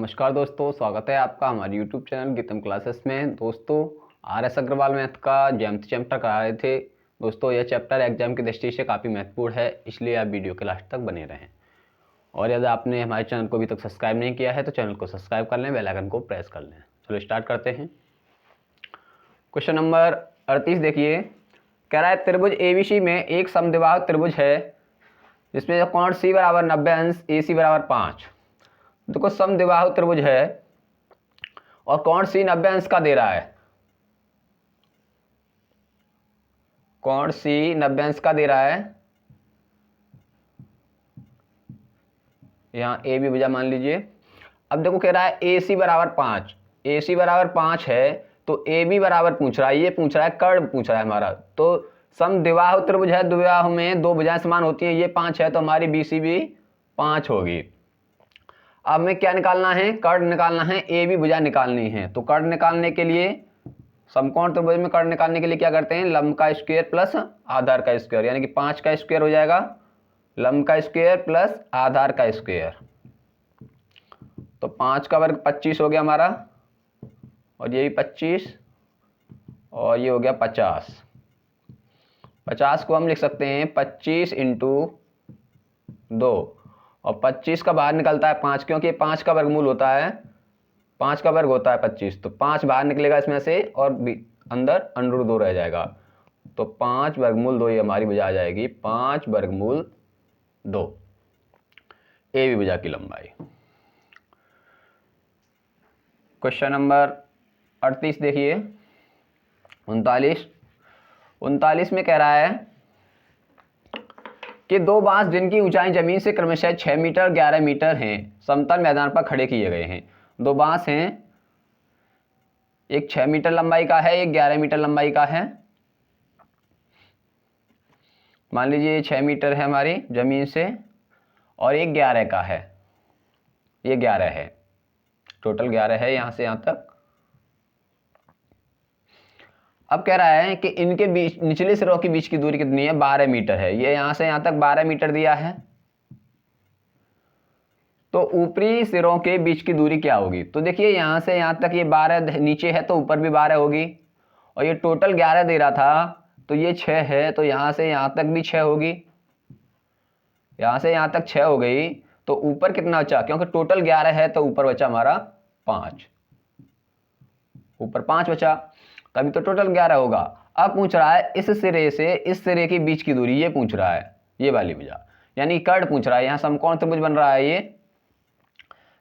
नमस्कार दोस्तों, स्वागत है आपका हमारे YouTube चैनल गीतम क्लासेस में। दोस्तों, RS अग्रवाल मैथ का ज्यामिति चैप्टर करा रहे थे। दोस्तों, यह चैप्टर एग्जाम की दृष्टि से काफ़ी महत्वपूर्ण है, इसलिए आप वीडियो के लास्ट तक बने रहें। और यदि आपने हमारे चैनल को अभी तक सब्सक्राइब नहीं किया है तो चैनल को सब्सक्राइब कर लें, बेल आइकन को प्रेस कर लें। चलो स्टार्ट करते हैं। क्वेश्चन नंबर 38 देखिए, कह रहा है त्रिभुज ABC में एक समद्विबाहु त्रिभुज है जिसमें कोण C बराबर 90 अंश, AC बराबर 5। देखो, समद्विबाहु त्रिभुज है और कोण C 90 अंश का दे रहा है। कोण C 90 अंश का दे रहा है। यहां A भी भुजा मान लीजिए। अब देखो, कह रहा है AC बराबर 5। AC बराबर 5 है तो AB बराबर पूछ रहा है, ये पूछ रहा है, कर्ण पूछ रहा है हमारा। तो समद्विबाहु त्रिभुज है, द्विबाहु में दो भुजाएं समान होती हैं, ये 5 है तो हमारी BC भी 5 होगी। अब हमें क्या निकालना है? कर्ण निकालना है, ए बी भुजा निकालनी है। तो कर्ण निकालने के लिए, समकोण त्रिभुज में कर्ण निकालने के लिए क्या करते हैं? लंब का स्क्वायर प्लस आधार का स्क्वायर, यानी कि 5 का स्क्वायर हो जाएगा, लंब का स्क्वायर प्लस आधार का स्क्वायर। तो 5 का वर्ग 25 हो गया हमारा, और ये भी 25, और ये हो गया 50। 50 को हम लिख सकते हैं 25 इंटू 2, और 25 का बाहर निकलता है 5, क्योंकि 5 का वर्गमूल होता है, 5 का वर्ग होता है 25। तो 5 बाहर निकलेगा इसमें से, और अंदर अंडर 2 रह जाएगा। तो 5 वर्गमूल 2 ये हमारी भुजा आ जाएगी, 5 वर्गमूल 2 ए बी भुजा की लंबाई। क्वेश्चन नंबर 38 देखिए, 39 में कह रहा है कि दो बांस जिनकी ऊंचाई जमीन से क्रमशः 6 मीटर 11 मीटर हैं समतल मैदान पर खड़े किए गए हैं। दो बांस हैं, एक 6 मीटर लंबाई का है, एक 11 मीटर लंबाई का है। मान लीजिए 6 मीटर है हमारी जमीन से, और एक 11 का है, ये 11 है, टोटल 11 है यहां से यहां तक। अब कह रहा है कि इनके बीच, निचले सिरों के बीच की दूरी कितनी है? 12 मीटर है। ये यहां से यहां तक 12 मीटर दिया है, तो ऊपरी सिरों के बीच की दूरी क्या होगी? तो देखिए, यहां से यहां तक ये 12 नीचे है तो ऊपर भी 12 होगी, और ये टोटल 11 दे रहा था तो ये 6 है, तो यहां से यहां तक भी 6 होगी, यहां से यहां तक 6 हो गई। तो ऊपर कितना बचा? क्योंकि टोटल 11 है तो ऊपर बचा हमारा 5, ऊपर 5 बचा, तभी तो टोटल 11 होगा। अब पूछ रहा है इस सिरे से इस सिरे के बीच की दूरी, ये पूछ रहा है, ये वाली भुजा, यानी कर्ण पूछ रहा है। यहाँ समकोण त्रिभुज बन रहा है,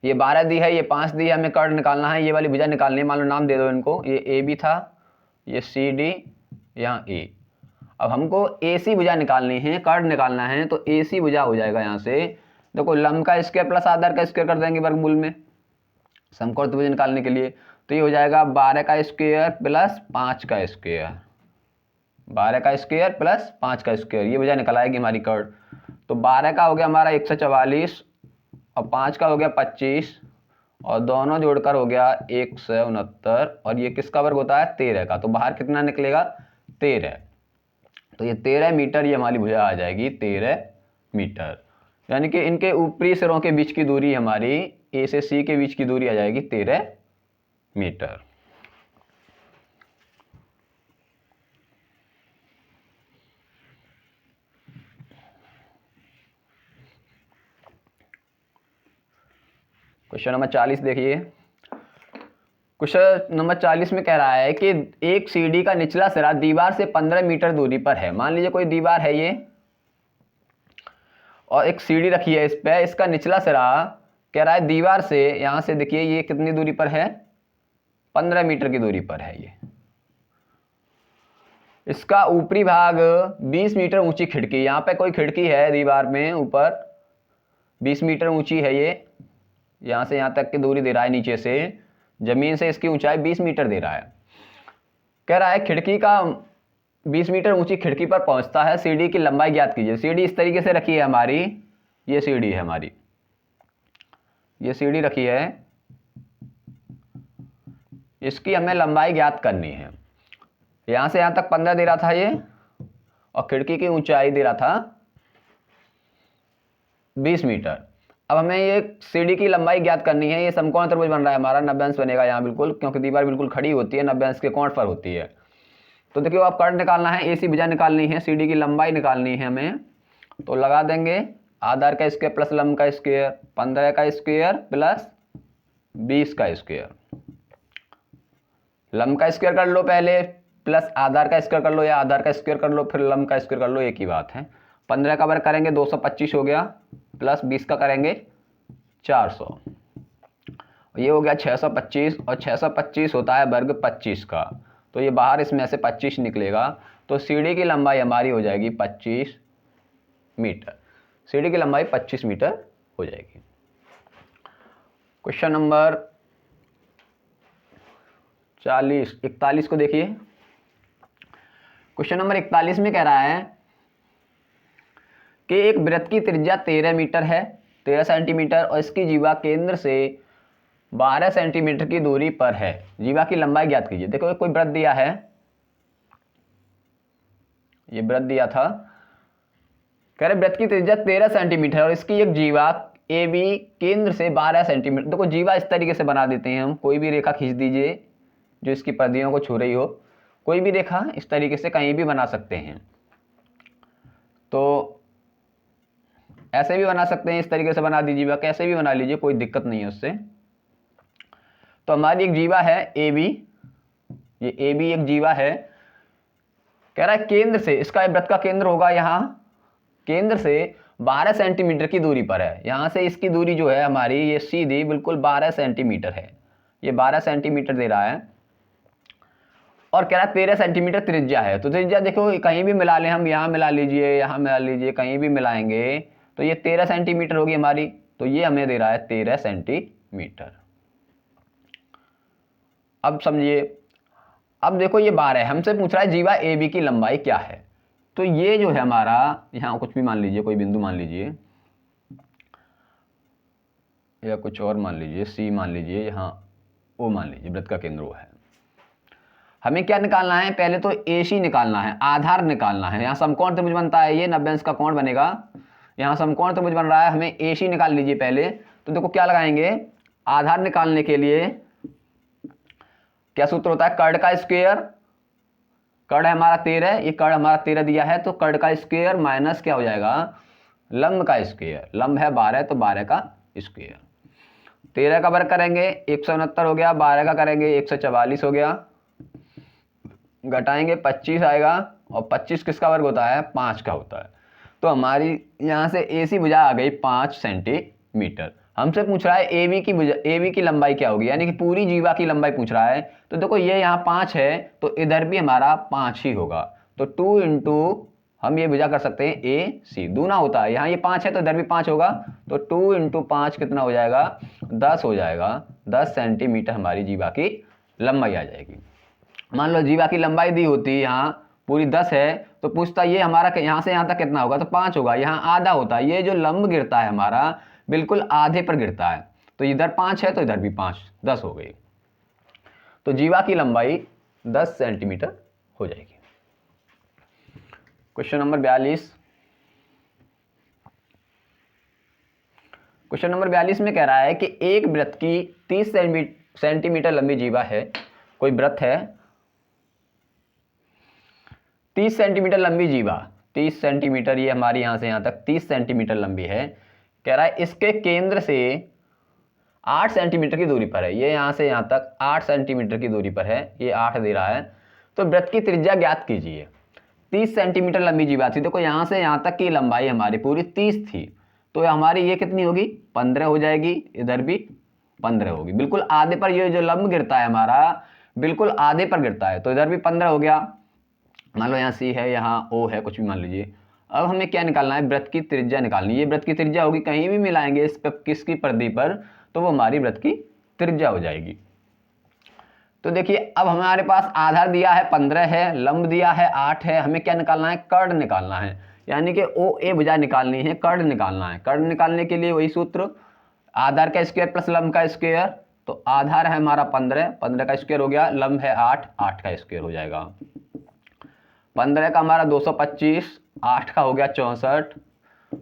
ये 12 दी है, ये 5 दी है, हमें कर्ण निकालना है, ये वाली भुजा निकालनी है। मान लो नाम दे दो इनको, ये ए बी था, ये सी डी, यहाँ ए। अब हमको ए सी भुजा निकालनी है, कर्ण निकालना है, तो ए सी भुजा हो जाएगा यहाँ से। देखो, लंब का स्क्वायर प्लस आधार का स्क्वायर कर देंगे वर्गमूल में समकोण त्रिभुज निकालने के लिए। तो ये हो जाएगा 12 का स्क्वायर प्लस 5 का स्क्वायर, 12 का स्क्वायर प्लस 5 का स्क्वायर, ये भुजा निकल आएगी हमारी कर्ण। तो 12 का हो गया हमारा 144, और 5 का हो गया 25, और दोनों जोड़कर हो गया 169, और ये किसका वर्ग होता है? 13 का। तो बाहर कितना निकलेगा? 13। तो ये 13 मीटर ये हमारी भुजा आ जाएगी, 13 मीटर। यानी कि इनके ऊपरी सिरों के बीच की दूरी हमारी, ए से सी के बीच की दूरी आ जाएगी 13 मीटर। क्वेश्चन नंबर 40 देखिए। क्वेश्चन नंबर 40 में कह रहा है कि एक सीढ़ी का निचला सिरा दीवार से 15 मीटर दूरी पर है। मान लीजिए कोई दीवार है ये, और एक सीढ़ी रखी है इस पे, इसका निचला सिरा कह रहा है दीवार से, यहां से देखिए ये कितनी दूरी पर है? 15 मीटर की दूरी पर है ये। इसका ऊपरी भाग 20 मीटर ऊंची खिड़की, यहाँ पे कोई खिड़की है दीवार में ऊपर, 20 मीटर ऊंची है ये, यहां से यहां तक की दूरी दे रहा है, नीचे से जमीन से इसकी ऊंचाई 20 मीटर दे रहा है। कह रहा है खिड़की का 20 मीटर ऊंची खिड़की पर पहुंचता है, सीढ़ी की लंबाई ज्ञात कीजिए। सीढ़ी इस तरीके से रखी है हमारी, ये सीढ़ी है हमारी, ये सीढ़ी रखी है, इसकी हमें लंबाई ज्ञात करनी है। यहां से यहां तक 15 दे रहा था ये, और खिड़की की ऊंचाई दे रहा था 20 मीटर। अब हमें ये CD की लंबाई ज्ञात करनी है। ये समकोण त्रिभुज बन रहा है हमारा, 90 अंश बनेगा यहाँ बिल्कुल, क्योंकि दीवार बिल्कुल खड़ी होती है, 90 अंश के कोण पर होती है। तो देखिए आप कर्ण निकालना है, AC भुजा निकालनी है, CD की लंबाई निकालनी है हमें। तो लगा देंगे आधार का स्क्वायर प्लस लंब का स्क्वायर, 15 का स्क्वायर प्लस 20 का स्क्वायर। लंब का स्क्वायर कर लो पहले, प्लस आधार का स्क्वायर कर लो, या आधार का स्क्वायर कर लो फिर लंब का स्क्वायर कर लो, एक ही बात है। 15 का वर्ग करेंगे 225 हो गया, प्लस 20 का करेंगे 400, ये हो गया 625, और 625 होता है वर्ग 25 का, तो ये बाहर इसमें से 25 निकलेगा। तो सीढ़ी की लंबाई हमारी हो जाएगी 25 मीटर। सीढ़ी की लंबाई 25 मीटर हो जाएगी। क्वेश्चन नंबर 41 को देखिए। क्वेश्चन नंबर 41 में कह रहा है कि एक वृत्त की त्रिज्या 13 मीटर है, 13 सेंटीमीटर, और इसकी जीवा केंद्र से 12 सेंटीमीटर की दूरी पर है। जीवा की लंबाई ज्ञात कीजिए। देखो कोई वृत्त दिया है, ये वृत्त दिया था, कह रहे वृत्त की त्रिज्या 13 सेंटीमीटर और इसकी एक जीवा AB केंद्र से 12 सेंटीमीटर। देखो जीवा इस तरीके से बना देते हैं हम, कोई भी रेखा खींच दीजिए जो इसकी परिधियों को छू रही हो, कोई भी रेखा इस तरीके से कहीं भी बना सकते हैं। तो ऐसे भी बना सकते हैं, इस तरीके से बना दीजिए, कैसे भी बना लीजिए, कोई दिक्कत नहीं है उससे। तो हमारी एक जीवा है AB, ये AB एक जीवा है, कह रहा है केंद्र से, इसका वृत्त का केंद्र होगा यहाँ, केंद्र से 12 सेंटीमीटर की दूरी पर है। यहाँ से इसकी दूरी जो है हमारी, ये सीधी बिल्कुल 12 सेंटीमीटर है, ये 12 सेंटीमीटर दे रहा है, और कह रहा है 13 सेंटीमीटर त्रिज्या है। तो त्रिज्या देखो कहीं भी मिला लें हम, यहाँ मिला लीजिए, यहाँ मिला लीजिए, कहीं भी मिलाएंगे तो ये 13 सेंटीमीटर होगी हमारी। तो ये हमें दे रहा है 13 सेंटीमीटर। अब समझिए, अब देखो ये 12 है, हमसे पूछ रहा है जीवा AB की लंबाई क्या है। तो ये जो है हमारा, यहाँ कुछ भी मान लीजिए, कोई बिंदु मान लीजिए, या कुछ और मान लीजिए, C मान लीजिए, यहाँ O मान लीजिए, वृत्त का केंद्र वो है। हमें क्या निकालना है, पहले तो AC निकालना है, आधार निकालना है। यहाँ समकोण त्रिभुज बनता है, ये 90 अंश का कोण बनेगा, यहाँ समकोण त्रिभुज बन रहा है, हमें AC निकाल लीजिए पहले। तो देखो क्या लगाएंगे, आधार निकालने के लिए क्या सूत्र होता है, कर्ण का स्क्वायर, कर्ण है हमारा 13, ये कर्ण हमारा 13 दिया है, तो कर्ण का स्क्वायर माइनस क्या हो जाएगा, लंब का स्क्वायर, लंब है 12 तो 12 का स्क्वायर। 13 का वर्ग करेंगे 169 हो गया, 12 का करेंगे 144 हो गया, घटाएंगे 25 आएगा, और 25 किसका वर्ग होता है, 5 का होता है। तो हमारी यहाँ से AC भुजा आ गई 5 सेंटीमीटर। हमसे पूछ रहा है AB की लंबाई क्या होगी, यानी कि पूरी जीवा की लंबाई पूछ रहा है। तो देखो ये यहाँ 5 है, तो इधर भी हमारा 5 ही होगा, तो 2 इंटू, हम ये भुजा कर सकते हैं AC, दूना होता है, यहाँ ये 5 है तो इधर भी 5 होगा, तो 2 इंटू 5 कितना हो जाएगा, 10 हो जाएगा। 10 सेंटीमीटर हमारी जीवा की लंबाई आ जाएगी। मान लो जीवा की लंबाई दी होती यहाँ पूरी 10 है, तो पूछता ये हमारा यहाँ से यहाँ तक कितना होगा, तो 5 होगा, यहाँ आधा होता है, ये जो लंब गिरता है हमारा बिल्कुल आधे पर गिरता है, तो इधर 5 है तो इधर भी 5, 10 हो गई। तो जीवा की लंबाई 10 सेंटीमीटर हो जाएगी। Question number 42। क्वेश्चन नंबर 42 में कह रहा है कि एक वृत्त की 30 सेंटीमीटर लंबी जीवा है, कोई वृत्त है 30 सेंटीमीटर लंबी जीवा, 30 सेंटीमीटर, ये हमारी यहाँ से यहाँ तक 30 सेंटीमीटर लंबी है, कह रहा है इसके केंद्र से 8 सेंटीमीटर की दूरी पर है, ये यहाँ से यहाँ तक 8 सेंटीमीटर की दूरी पर है, ये 8 दे रहा है। तो वृत्त की त्रिज्या ज्ञात कीजिए। 30 सेंटीमीटर लंबी जीवा थी, देखो यहाँ से यहाँ तक की लंबाई हमारी पूरी 30 थी, तो हमारी ये कितनी होगी, 15 हो जाएगी, इधर भी 15 होगी, बिल्कुल आधे पर, ये जो लंब गिरता है हमारा बिल्कुल आधे पर गिरता है, तो इधर भी 15 हो गया। मान लो यहाँ C है, यहाँ O है, कुछ भी मान लीजिए। अब हमें क्या निकालना है, वृत्त की त्रिज्या निकालनी है। ये वृत्त की त्रिज्या होगी, कहीं भी मिलाएंगे इस पर, किसकी परिधि पर, तो वो हमारी वृत्त की त्रिज्या हो जाएगी। तो देखिए अब हमारे पास आधार दिया है 15 है, लंब दिया है 8 है, हमें क्या निकालना है, कर्ण निकालना है, यानी कि OA भुजा निकालनी है, कर्ण निकालना है। कर्ण निकालने के लिए वही सूत्र, आधार का स्क्वायर प्लस लंब का स्क्वायर। तो आधार है हमारा 15, 15 का स्क्वायर हो गया, लंब है 8, 8 का स्क्वायर हो जाएगा। 15 का हमारा 225, 8 का हो गया 64,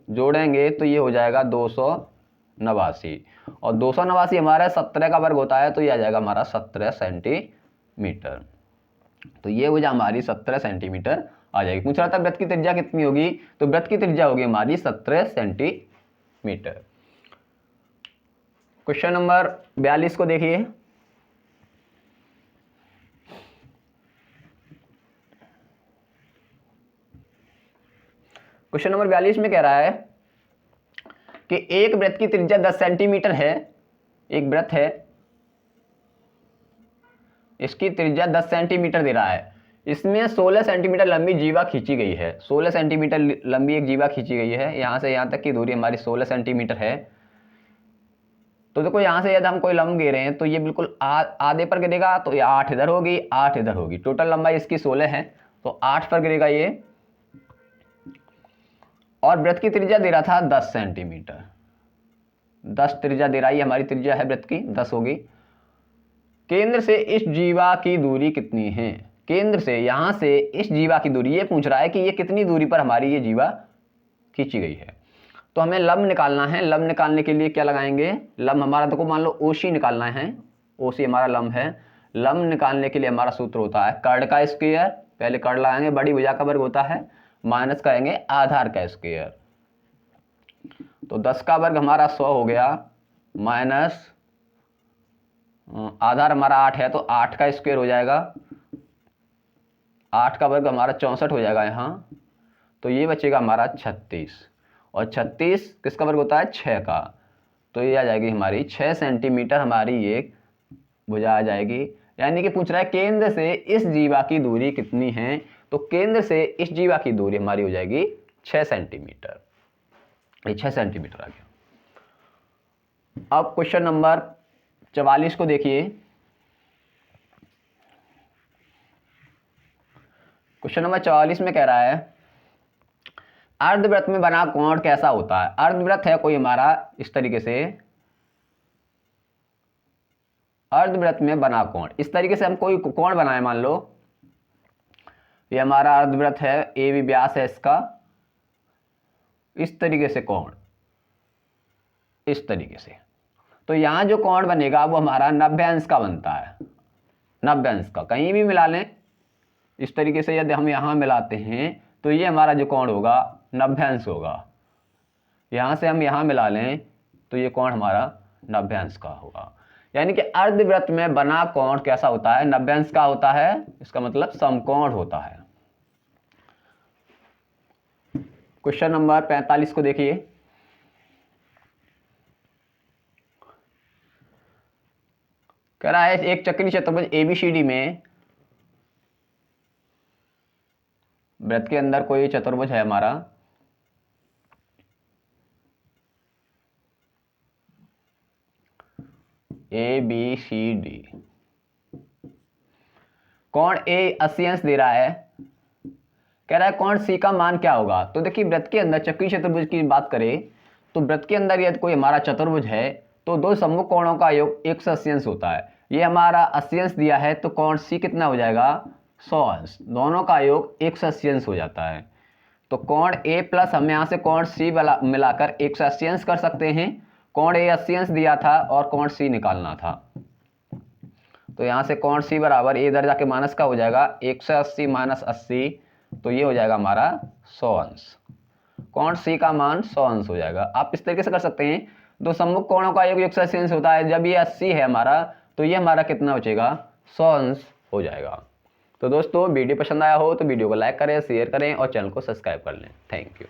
जोड़ेंगे तो ये हो जाएगा 200 नवासी, और 289 हमारा 17 का वर्ग होता है, तो ये आ जाएगा हमारा 17 सेंटीमीटर। तो ये हो जाए हमारी 17 सेंटीमीटर आ जाएगी। पूछ रहा था वृत्त की त्रिज्या कितनी होगी, तो वृत्त की त्रिज्या होगी हमारी 17 सेंटीमीटर। क्वेश्चन नंबर 42 को देखिए। क्वेश्चन नंबर 42 में कह रहा है कि एक वृत्त की त्रिज्या 10 सेंटीमीटर है, एक वृत्त है, इसकी त्रिज्या 10 सेंटीमीटर दे रहा है, इसमें 16 सेंटीमीटर लंबी जीवा खींची गई है। 16 सेंटीमीटर लंबी एक जीवा खींची गई है, यहां से यहां तक की दूरी हमारी 16 सेंटीमीटर है। तो देखो यहां से यदि हम कोई लंब गिरे हैं तो ये बिल्कुल आधे पर गिरेगा, तो ये 8 इधर होगी, 8 इधर होगी। टोटल लंबाई इसकी 16 है, तो 8 पर गिरेगा ये। और वृत्त की त्रिज्या दे रहा था 10 सेंटीमीटर, 10 त्रिज्या दे रहा है, हमारी त्रिज्या है वृत्त की 10 होगी। केंद्र से इस जीवा की दूरी कितनी है, केंद्र से यहां से इस जीवा की दूरी, ये पूछ रहा है कि ये कितनी दूरी पर हमारी ये जीवा खींची गई है। तो हमें लंब निकालना है। लंब निकालने के लिए क्या लगाएंगे, लंब हमारा देखो मान लो ओसी निकालना है, ओसी हमारा लंब है। लंब निकालने के लिए हमारा सूत्र होता है कर्ण का स्क्वायर, पहले कर्ण लगाएंगे, बड़ी भुजा का वर्ग होता है, माइनस करेंगे आधार का स्क्वायर। तो 10 का वर्ग हमारा 100 हो गया, माइनस आधार हमारा 8 है, तो 8 का स्क्वायर हो जाएगा, 8 का वर्ग हमारा 64 हो जाएगा यहाँ, तो ये बचेगा हमारा 36, और 36 किसका वर्ग होता है 6 का, तो ये आ जाएगी हमारी 6 सेंटीमीटर हमारी ये भुजा आ जाएगी। यानी कि पूछ रहा है केंद्र से इस जीवा की दूरी कितनी है, तो केंद्र से इस जीवा की दूरी हमारी हो जाएगी 6 सेंटीमीटर, ये 6 सेंटीमीटर आ गया। अब क्वेश्चन नंबर 44 को देखिए। क्वेश्चन नंबर 44 में कह रहा है अर्धवृत्त में बना कोण कैसा होता है। अर्धवृत्त है कोई हमारा इस तरीके से, अर्धवृत्त में बना कोण, इस तरीके से हम कोई कोण बनाए, मान लो ये हमारा अर्धवृत्त है, ए बी व्यास है इसका, इस तरीके से कोण, इस तरीके से, तो यहां जो कोण बनेगा वो हमारा 90 अंश का बनता है, 90 अंश का। कहीं भी मिला लें इस तरीके से, यदि हम यहां मिलाते हैं तो ये हमारा जो कोण होगा 90 अंश होगा। यहां से हम यहां मिला लें तो ये कोण हमारा 90 अंश का होगा। यानी कि अर्धवृत्त में बना कोण कैसा होता है, 90 अंश का होता है, इसका मतलब समकोण होता है। क्वेश्चन नंबर 45 को देखिए। कह रहा है एक चक्रीय चतुर्भुज एबीसीडी में, वृत्त के अंदर कोई चतुर्भुज है हमारा, ए बी सी डी, कोण ए 80 अंश दे रहा है, कह रहा है कोण सी का मान क्या होगा। तो देखिए वृत्त के अंदर चक्रीय चतुर्भुज की बात करें तो वृत्त के अंदर यदि कोई हमारा चतुर्भुज है तो दो सम्मुख कोणों का योग 180 अंश होता है। ये हमारा 80 अंश दिया है, तो कोण सी कितना हो जाएगा 100 अंश, दोनों का योग 180 अंश हो जाता है। तो कोण ए प्लस हम यहाँ से कोण सी मिलाकर 180 अंश कर सकते हैं। कोण ए 80 अंश दिया था और कोण सी निकालना था, तो यहाँ से कोण सी बराबर ए इधर जाके माइनस का हो जाएगा, 180 माइनस 80, तो ये हो जाएगा हमारा 100 अंश। कोण सी का मान 100 अंश हो जाएगा। आप इस तरीके से कर सकते हैं, दो सम्मुख कोणों का योग 180 अंश होता है, जब ये 80 है हमारा तो ये हमारा कितना बचेगा 100 अंश हो जाएगा। तो दोस्तों वीडियो पसंद आया हो तो वीडियो को लाइक करें, शेयर करें और चैनल को सब्सक्राइब कर लें। Thank you.